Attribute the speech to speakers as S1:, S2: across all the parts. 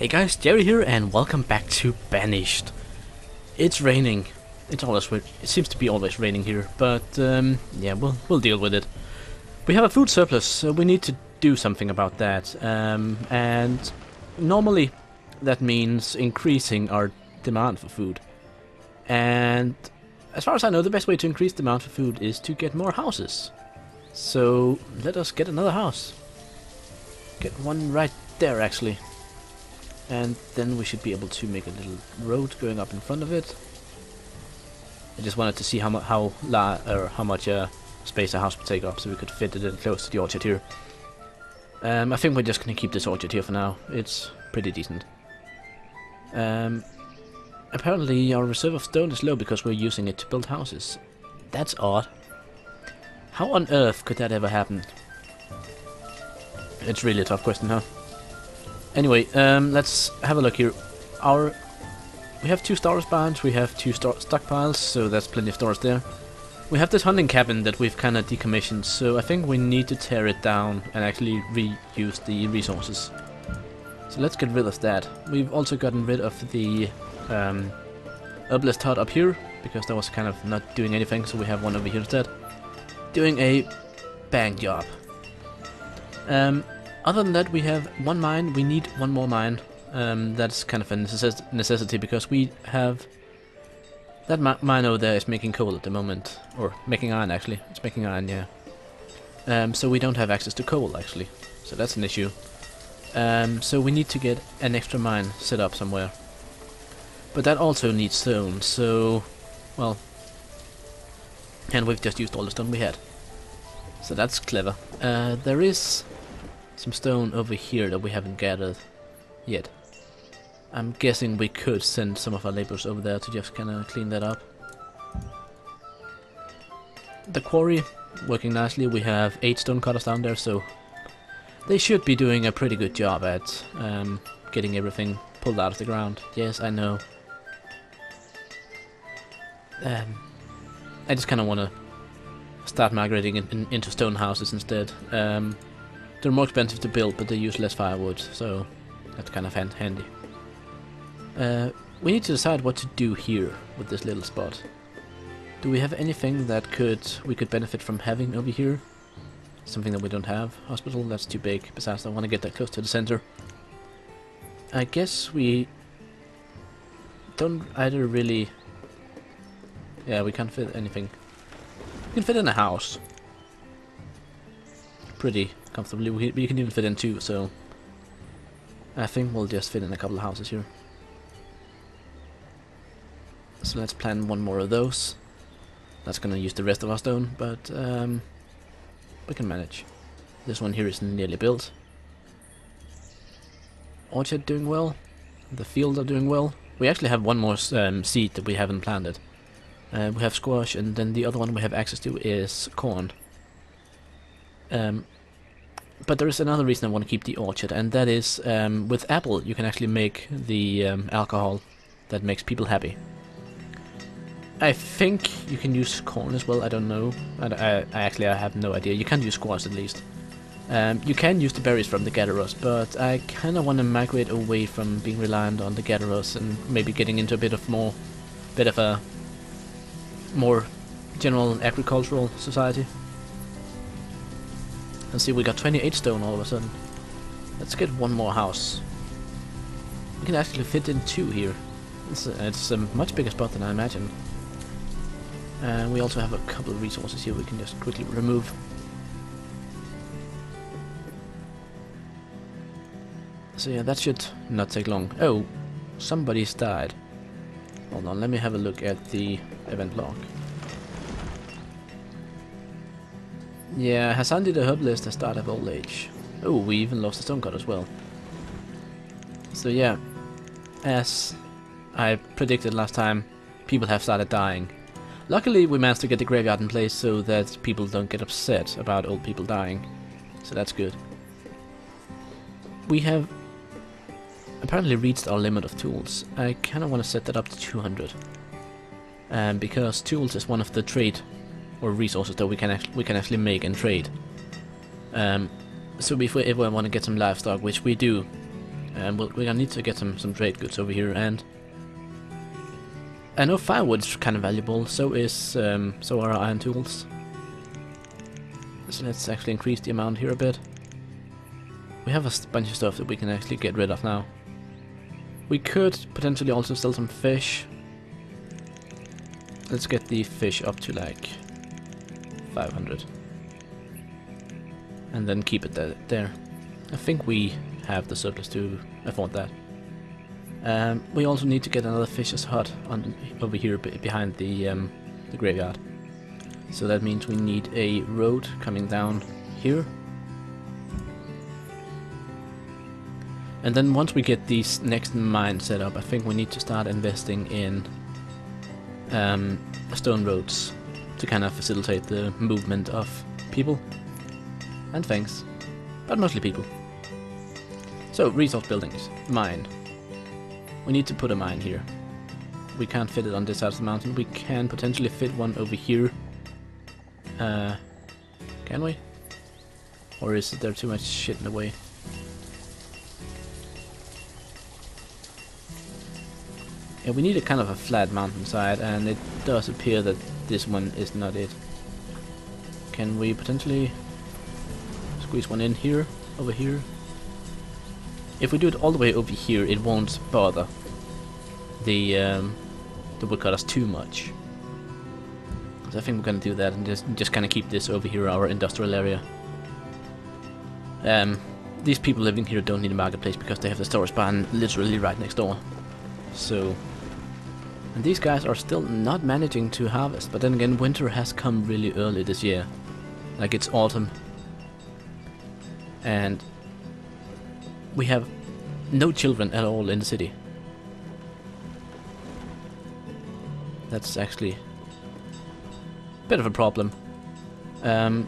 S1: Hey guys, Jerry here, and welcome back to Banished. It's raining. It seems to be always raining here, but yeah, we'll deal with it. We have a food surplus, so we need to do something about that. And normally that means increasing our demand for food. And as far as I know, the best way to increase demand for food is to get more houses. So let us get another house. Get one right there, actually. And then we should be able to make a little road going up in front of it. I just wanted to see how much space a house would take up, so we could fit it in close to the orchard here. I think we're just gonna keep this orchard here for now. It's pretty decent. Apparently our reserve of stone is low because we're using it to build houses. That's odd. How on earth could that ever happen? It's really a tough question, huh? Anyway, let's have a look here. We have 2 storage barns, we have 2 stockpiles, so that's plenty of storage there. We have this hunting cabin that we've kind of decommissioned, so I think we need to tear it down and actually reuse the resources. So let's get rid of that. We've also gotten rid of the herbalist hut up here, because that was kind of not doing anything, so we have one over here instead. Doing a bang job. Other than that, we have 1 mine. We need 1 more mine. That's kind of a necessity because we have that mine over there is making coal at the moment, or making iron actually. It's making iron, yeah. So we don't have access to coal actually, so that's an issue. So we need to get an extra mine set up somewhere, but that also needs stone. So, well, and we've just used all the stone we had, so that's clever. There is some stone over here that we haven't gathered yet. I'm guessing we could send some of our laborers over there to just kind of clean that up. The quarry working nicely. We have 8 stone cutters down there, so they should be doing a pretty good job at getting everything pulled out of the ground. Yes, I know. I just kind of want to start migrating into stone houses instead. They're more expensive to build, but they use less firewood, so that's kind of handy. We need to decide what to do here with this little spot. Do we have anything that we could benefit from having over here? Something that we don't have. Hospital, that's too big. Besides, I want to get that close to the center. I guess we don't either really... Yeah, we can't fit anything. We can fit in a house pretty comfortably. We can even fit in 2, so I think we'll just fit in a couple of houses here. So let's plan 1 more of those. That's gonna use the rest of our stone, but we can manage. This one here is nearly built. Orchard doing well. The fields are doing well. We actually have 1 more seed that we haven't planted. We have squash, and then the other one we have access to is corn. But there is another reason I want to keep the orchard, and that is with apple you can actually make the alcohol that makes people happy. I think you can use corn as well, I don't know. I have no idea. You can use squash at least. You can use the berries from the gatherers, but I kind of want to migrate away from being reliant on the gatherers and maybe getting into a bit of a more general agricultural society. And see, we got 28 stone all of a sudden. Let's get 1 more house. We can actually fit in 2 here. It's a much bigger spot than I imagined. And we also have a couple of resources here we can just quickly remove. So yeah, that should not take long. Oh, somebody's died. Hold on, let me have a look at the event log. Yeah, Hasandi the herbalist has died of old age. Oh, we even lost a stone cut as well. So yeah, as I predicted last time, people have started dying. Luckily we managed to get the graveyard in place so that people don't get upset about old people dying. So that's good. We have apparently reached our limit of tools. I kind of want to set that up to 200. Because tools is one of the trade or resources that we can actually make and trade. So if we want to get some livestock, which we do, And we're gonna need to get some trade goods over here, and I know firewood's kind of valuable, so are our iron tools. So let's actually increase the amount here a bit. We have a bunch of stuff that we can actually get rid of now. We could potentially also sell some fish. Let's get the fish up to like 500. And then keep it there. I think we have the surplus to afford that. We also need to get another fisher's hut over here behind the graveyard. So that means we need a road coming down here. And then once we get these next mines set up, I think we need to start investing in stone roads to kind of facilitate the movement of people and things, but mostly people. So, resource buildings. Mine. We need to put a mine here. We can't fit it on this side of the mountain. We can potentially fit one over here. Can we? Or is there too much shit in the way? Yeah, we need a kind of a flat mountainside, and it does appear that this one is not it. Can we potentially squeeze one in here, over here? If we do it all the way over here, it won't bother the woodcutters too much. So I think we're gonna do that and just kind of keep this over here, our industrial area. These people living here don't need a marketplace because they have the storage barn literally right next door. So, and these guys are still not managing to harvest, but then again, winter has come really early this year. Like, it's autumn. And we have no children at all in the city. That's actually a bit of a problem. Have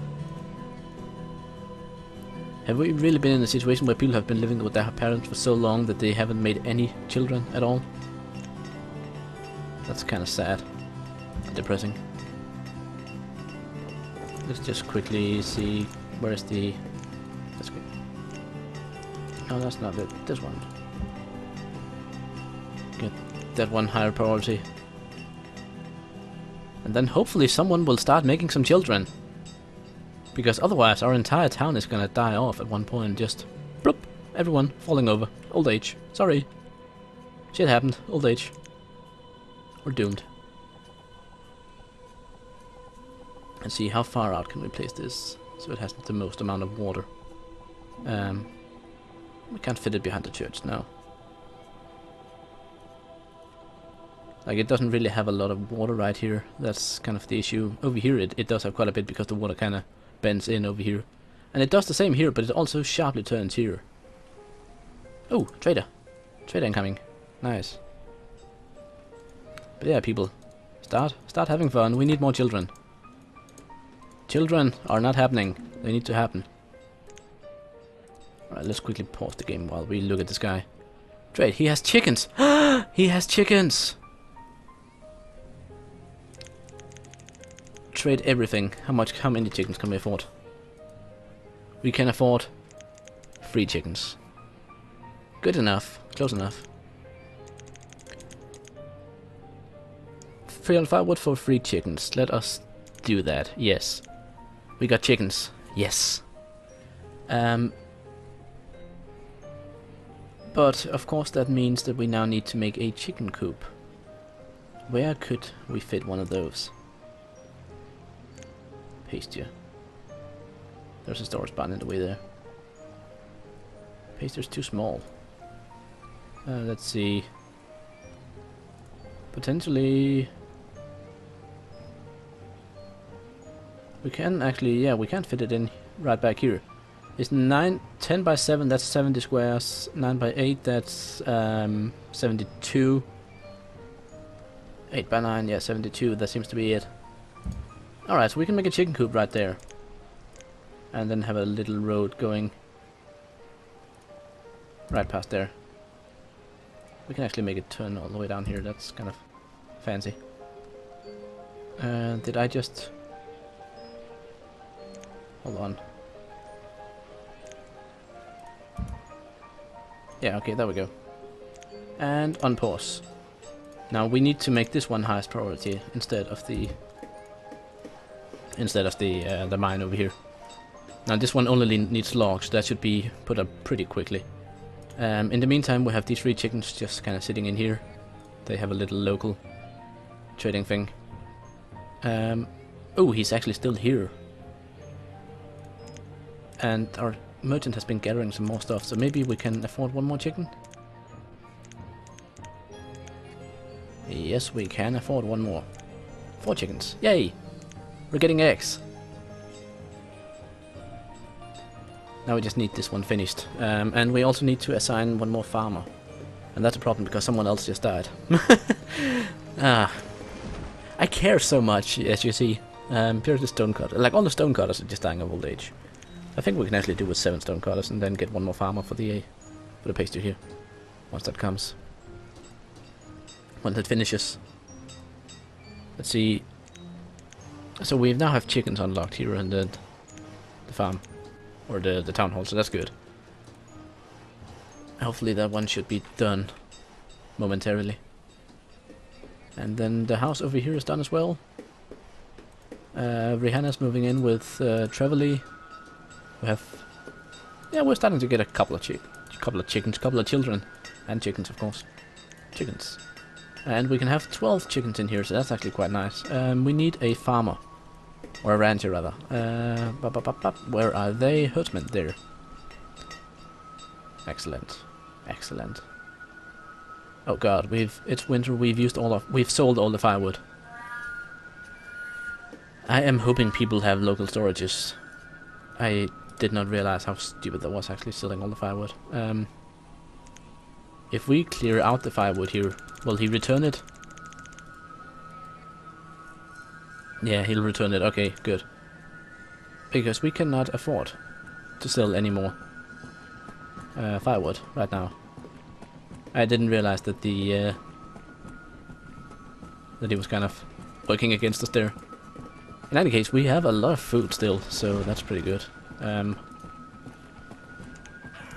S1: we really been in a situation where people have been living with their parents for so long that they haven't made any children at all? That's kind of sad and depressing. Let's just quickly see where's the... That's good. No, that's not it. This one. Get that one higher priority. And then hopefully someone will start making some children. Because otherwise our entire town is gonna die off at one point. Just bloop, everyone falling over. Old age. Sorry. Shit happened. Old age. We're doomed. Let's see, how far out can we place this so it has the most amount of water. We can't fit it behind the church now. Like, it doesn't really have a lot of water right here. That's kind of the issue. Over here it does have quite a bit because the water kind of bends in over here. And it does the same here, but it also sharply turns here. Oh, trader. Trader incoming. Nice. But yeah, people, start having fun. We need more children. Children are not happening. They need to happen. Alright, let's quickly pause the game while we look at this guy. Trade, he has chickens! He has chickens! Trade everything. How many chickens can we afford? We can afford 3 chickens. Good enough. Close enough. 3 firewood for 3 chickens. Let us do that. Yes. We got chickens. Yes. But of course that means that we now need to make a chicken coop. Where could we fit one of those? Pasture. There's a storage barn in the way there. Pasture's too small. Let's see. Potentially... We can actually, yeah, we can fit it in right back here. It's 10 by 7, that's 70 squares. 9 by 8, that's 72. 8 by 9, yeah, 72, that seems to be it. Alright, so we can make a chicken coop right there. And then have a little road going right past there. We can actually make it turn all the way down here, that's kind of fancy. Did I just... Hold on. Yeah, okay, there we go. And on pause. Now we need to make this one highest priority instead of the mine over here. Now this one only needs logs, that should be put up pretty quickly. In the meantime, we have these 3 chickens just kind of sitting in here. They have a little local trading thing. Oh, he's actually still here. And our merchant has been gathering some more stuff, so maybe we can afford 1 more chicken? Yes, we can afford 1 more. 4 chickens. Yay! We're getting eggs. Now we just need this one finished. And we also need to assign 1 more farmer. And that's a problem because someone else just died. I care so much, as you see. Here's the stonecutter. Like, all the stonecutters are just dying of old age. I think we can actually do with 7 stonecutters and then get 1 more farmer for the pasture here. Once that comes. Once it finishes. Let's see. So we now have chickens unlocked here and the farm. Or the town hall, so that's good. Hopefully that one should be done momentarily. And then the house over here is done as well. Rihanna's moving in with Trevelly. We have... Yeah, we're starting to get a couple of chickens, couple of children. And chickens, of course. Chickens. And we can have 12 chickens in here, so that's actually quite nice. We need a farmer. Or a rancher, rather. Where are they? Herdsmen, there. Excellent. Excellent. Oh god, it's winter, we've sold all the firewood. I am hoping people have local storages. I did not realize how stupid that was, actually selling all the firewood. If we clear out the firewood here, will he return it? Yeah, he'll return it. Okay, good. Because we cannot afford to sell any more firewood right now. I didn't realize that that he was kind of working against us there. In any case, we have a lot of food still, so that's pretty good. But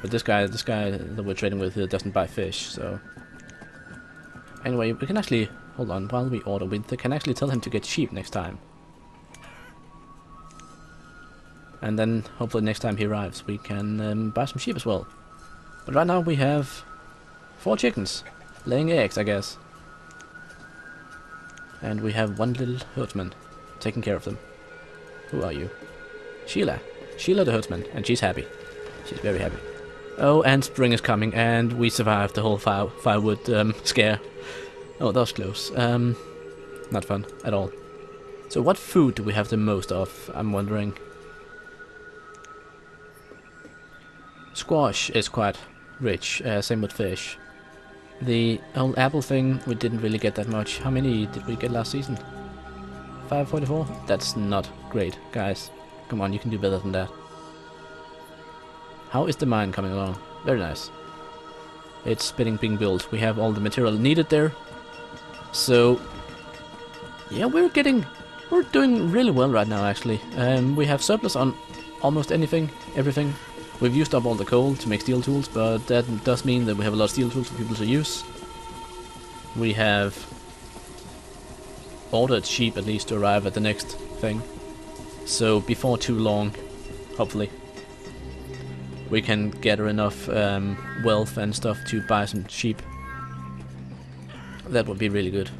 S1: this guy that we're trading with here doesn't buy fish, so... Anyway, we can actually... Hold on, while we order, we can actually tell him to get sheep next time. And then, hopefully next time he arrives, we can buy some sheep as well. But right now we have 4 chickens, laying eggs, I guess. And we have 1 little herdsman, taking care of them. Who are you? Sheila. Sheila the herdsman, and she's happy. She's very happy. Oh, and spring is coming, and we survived the whole firewood scare. Oh, that was close. Not fun at all. So what food do we have the most of, I'm wondering? Squash is quite rich, same with fish. The old apple thing, we didn't really get that much. How many did we get last season? 544? That's not great, guys. Come on, you can do better than that. How is the mine coming along? Very nice. It's being built. We have all the material needed there. So, yeah, we're doing really well right now, actually. We have surplus on almost everything. We've used up all the coal to make steel tools, but that does mean that we have a lot of steel tools for people to use. We have ordered sheep at least to arrive at the next thing. So before too long, hopefully, we can gather enough wealth and stuff to buy some sheep. That would be really good.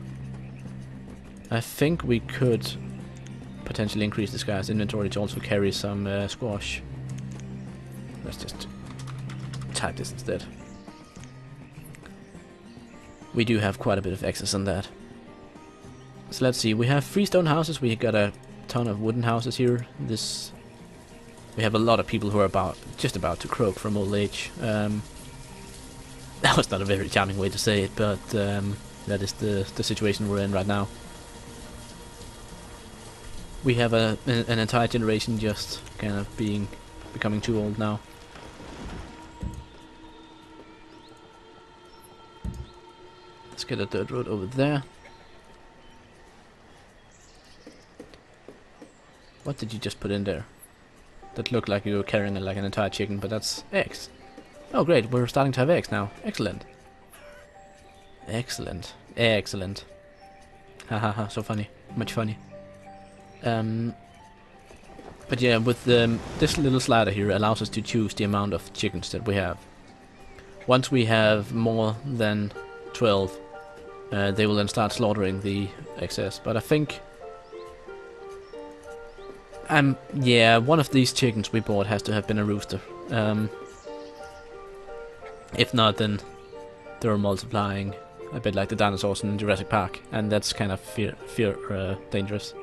S1: I think we could potentially increase this guy's inventory to also carry some squash. Let's just type this instead. We do have quite a bit of excess on that. So let's see, we have 3 stone houses, we got a ton of wooden houses here. We have a lot of people who are just about to croak from old age. That was not a very charming way to say it, but that is the situation we're in right now. We have an entire generation just kind of becoming too old now. Let's get a dirt road over there. What did you just put in there? That looked like you were carrying like an entire chicken, but that's eggs. Oh great, we're starting to have eggs now. Excellent. Excellent. Excellent. Hahaha, so funny. Much funny. But yeah, with this little slider here allows us to choose the amount of chickens that we have. Once we have more than 12, they will then start slaughtering the excess. But I think... yeah, one of these chickens we bought has to have been a rooster. If not, then they're multiplying a bit like the dinosaurs in Jurassic Park, and that's kind of dangerous.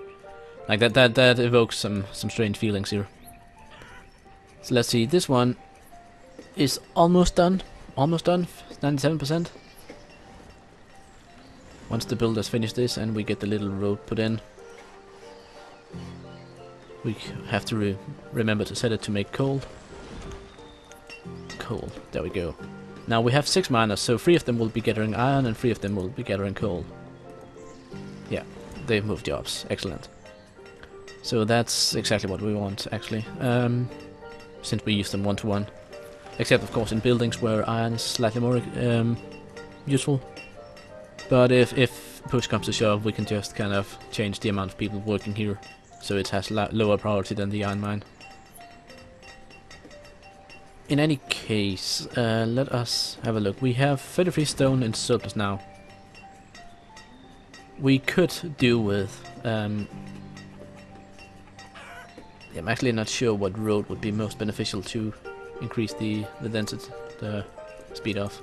S1: Like that evokes some strange feelings here. So let's see, this one is almost done. Almost done, 97%. Once the builders finish this and we get the little road put in, we have to remember to set it to make coal. Coal, there we go. Now we have 6 miners, so 3 of them will be gathering iron and 3 of them will be gathering coal. Yeah, they've moved jobs, excellent. So that's exactly what we want, actually, since we use them one-to-one. Except, of course, in buildings where iron is slightly more useful. But if push comes to shove, we can just kind of change the amount of people working here, so it has lower priority than the iron mine. In any case, let us have a look. We have 33 stone in surplus now. We could do with... I'm actually not sure what road would be most beneficial to increase the density, the speed of.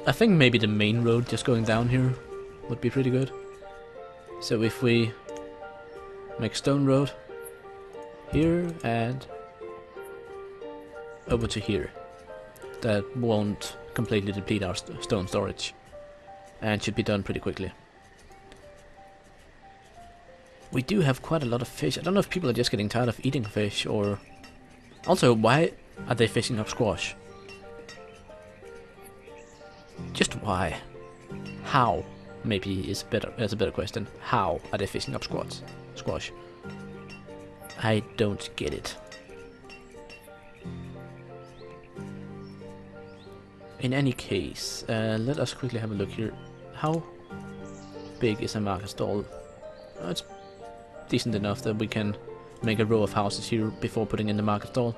S1: I think maybe the main road just going down here would be pretty good. So if we make stone road here and over to here, that won't completely deplete our stone storage and should be done pretty quickly. We do have quite a lot of fish. I don't know if people are just getting tired of eating fish, or... Also, why are they fishing up squash? Just why? How? Maybe is a better question. How are they fishing up squash? I don't get it. In any case, let us quickly have a look here. How big is a market stall? It's decent enough that we can make a row of houses here before putting in the market stall.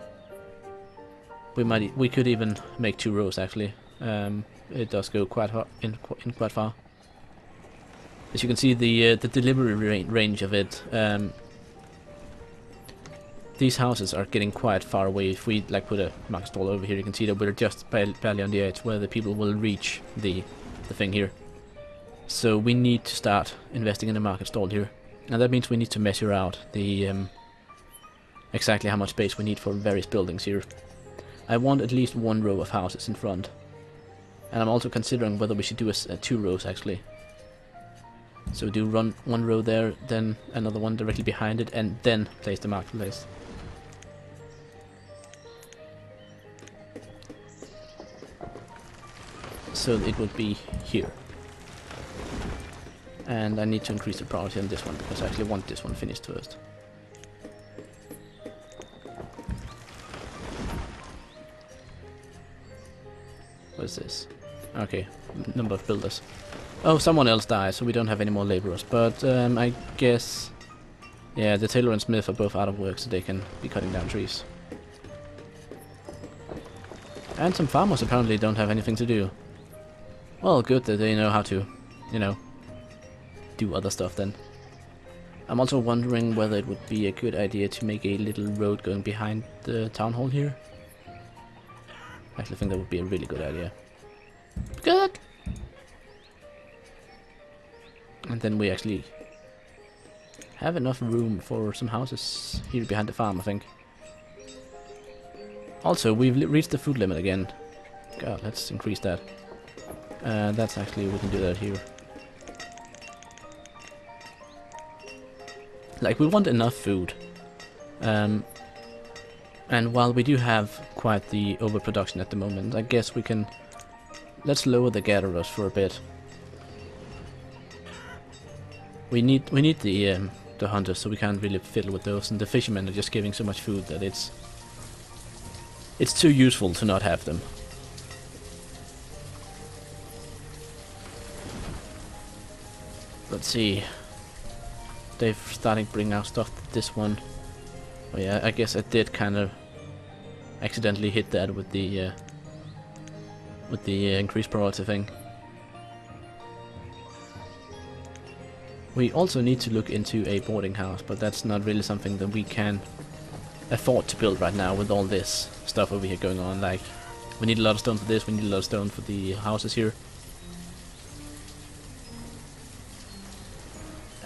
S1: We could even make 2 rows actually. It does go quite quite far. As you can see, the delivery range of it. These houses are getting quite far away. If we like put a market stall over here, you can see that we're just barely on the edge where the people will reach the thing here. So we need to start investing in a market stall here. And that means we need to measure out the exactly how much space we need for various buildings here. I want at least 1 row of houses in front. And I'm also considering whether we should do 2 rows actually. So do run 1 row there, then another one directly behind it, and then place the marketplace. So it would be here. And I need to increase the priority on this one, because I actually want this one finished first. What is this? Okay, number of builders. Oh, someone else died, so we don't have any more laborers. But I guess... Yeah, the tailor and smith are both out of work, so they can be cutting down trees. And some farmers apparently don't have anything to do. Well, good that they know how to, you know, do other stuff then. I'm also wondering whether it would be a good idea to make a little road going behind the town hall here. I actually think that would be a really good idea. Good! And then we actually have enough room for some houses here behind the farm, I think. Also, we've reached the food limit again. God, let's increase that. That's actually, we can do that here. Like, we want enough food. And while we do have quite the overproduction at the moment, I guess we can... Let's lower the gatherers for a bit. We need the hunters, so we can't really fiddle with those, and the fishermen are just giving so much food that it's It's too useful to not have them. Let's see. They're starting to bring out stuff. This one. Oh yeah, I guess I did kind of accidentally hit that with the increased priority thing. We also need to look into a boarding house, but that's not really something that we can afford to build right now with all this stuff over here going on. Like, we need a lot of stone for this, we need a lot of stone for the houses here.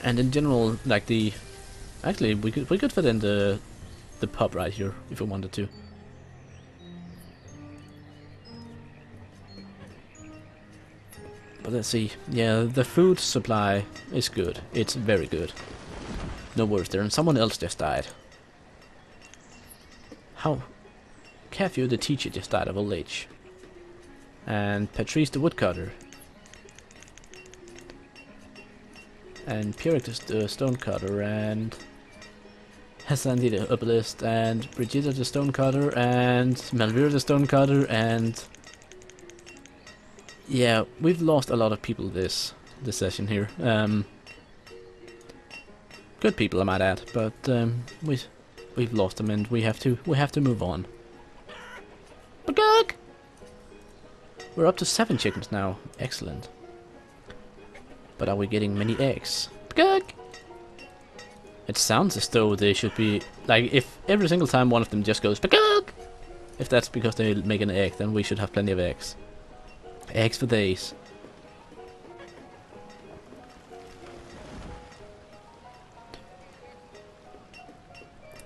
S1: And in general, like the... Actually, we could fit in the pub right here, if we wanted to. But let's see. Yeah, the food supply is good. It's very good. No worries there. And someone else just died. How? Cafu the teacher just died of old age. And Patrice the woodcutter. And Pierrick the stonecutter. And Hassan the herbalist. And Brigitte the stonecutter. And Malvira the stonecutter. And... yeah, we've lost a lot of people this session here. Good people, I might add, but we've lost them, and we have to move on. We're up to 7 chickens now. Excellent. But are we getting many eggs? It sounds as though they should be like, if every single time one of them just goes, if that's because they make an egg, then we should have plenty of eggs. Eggs for days.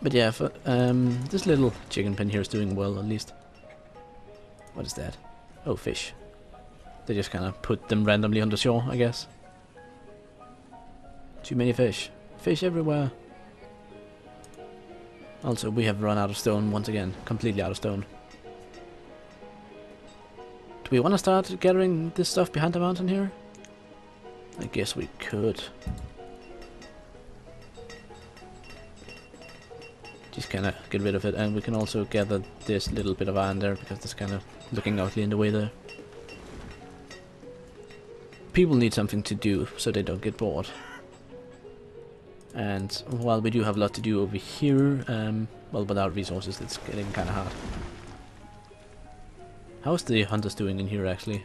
S1: But yeah, for, this little chicken pen here is doing well, at least. What is that? Oh, fish. They just kind of put them randomly on the shore, I guess. Too many fish. Fish everywhere. Also, we have run out of stone once again. Completely out of stone. Do we want to start gathering this stuff behind the mountain here? I guess we could. Just kind of get rid of it, and we can also gather this little bit of iron there, because it's kind of looking ugly in the way there. People need something to do, so they don't get bored. And while we do have a lot to do over here, well, without resources, it's getting kind of hard. How's the hunters doing in here, actually?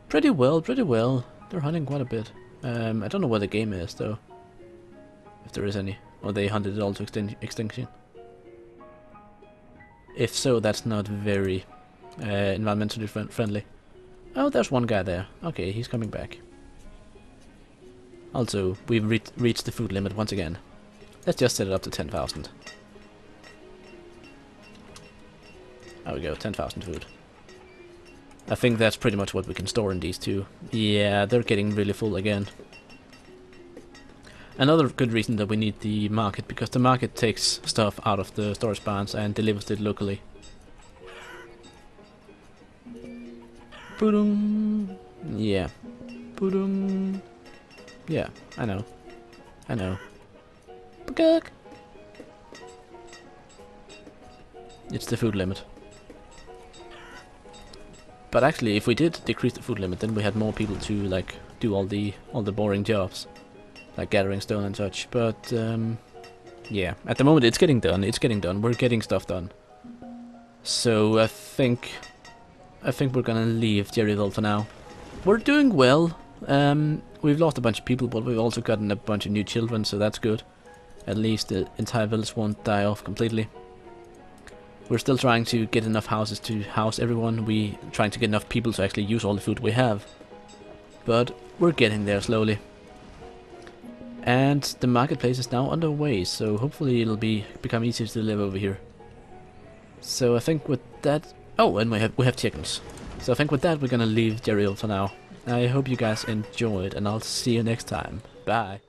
S1: Pretty well, pretty well. They're hunting quite a bit. I don't know where the game is, though. If there is any. Or they hunted it all to extinction. If so, that's not very environmentally friendly. Oh, there's one guy there. Okay, he's coming back. Also, we've reached the food limit once again. Let's just set it up to 10,000. There we go, 10,000 food. I think that's pretty much what we can store in these two. Yeah, they're getting really full again. Another good reason that we need the market, because the market takes stuff out of the storage barns and delivers it locally. Boom. Yeah. Boom. Yeah, I know. I know. It's the food limit. But actually, if we did decrease the food limit, then we had more people to like do all the boring jobs, like gathering stone and such. But yeah, at the moment it's getting done. It's getting done. We're getting stuff done. So I think we're gonna leave Jerryville for now. We're doing well. We've lost a bunch of people, but we've also gotten a bunch of new children, so that's good. At least the entire village won't die off completely. We're still trying to get enough houses to house everyone. We're trying to get enough people to actually use all the food we have. But we're getting there slowly. And the marketplace is now underway, so hopefully it'll become easier to live over here. So I think with that... Oh, and we have chickens. So I think with that we're gonna leave Jerryville for now. I hope you guys enjoyed, and I'll see you next time. Bye.